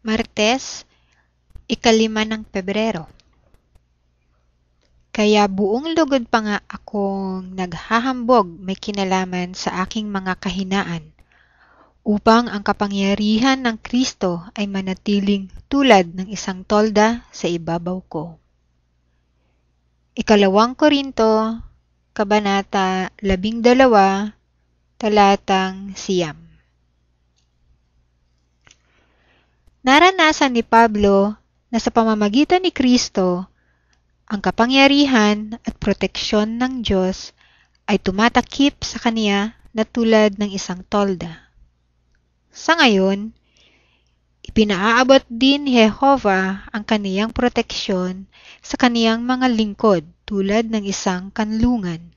Martes, 5 ng Pebrero. Kaya buong lugod pa nga akong naghahambog may kinalaman sa aking mga kahinaan, upang ang kapangyarihan ng Kristo ay manatiling tulad ng isang tolda sa ibabaw ko. 2 Korinto, Kabanata 12, talatang 9. Naranasan ni Pablo na sa pamamagitan ni Kristo, ang kapangyarihan at proteksyon ng Diyos ay tumatakip sa kaniya na tulad ng isang tolda. Sa ngayon, ipinaaabot din ni Jehovah ang kaniyang proteksyon sa kaniyang mga lingkod tulad ng isang kanlungan.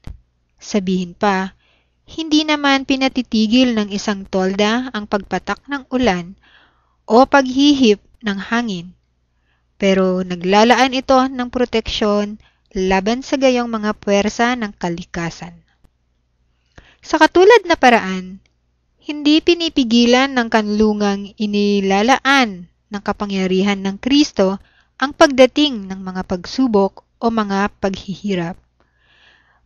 Sabihin pa, hindi naman pinatitigil ng isang tolda ang pagpatak ng ulan o paghihip ng hangin, pero naglalaan ito ng proteksyon laban sa gayong mga puwersa ng kalikasan. Sa katulad na paraan, hindi pinipigilan ng kanlungang inilalaan ng kapangyarihan ng Kristo ang pagdating ng mga pagsubok o mga paghihirap.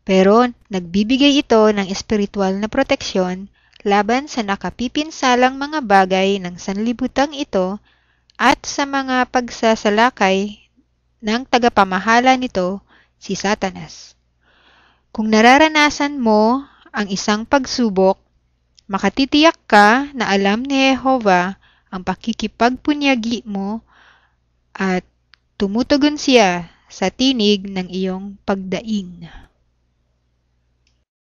Pero nagbibigay ito ng espiritual na proteksyon laban sa nakapipinsalang mga bagay ng sanlibutang ito at sa mga pagsasalakay ng tagapamahala nito, si Satanas. Kung nararanasan mo ang isang pagsubok, makatitiyak ka na alam ni Jehovah ang pakikipagpunyagi mo at tumutugon siya sa tinig ng iyong pagdaing.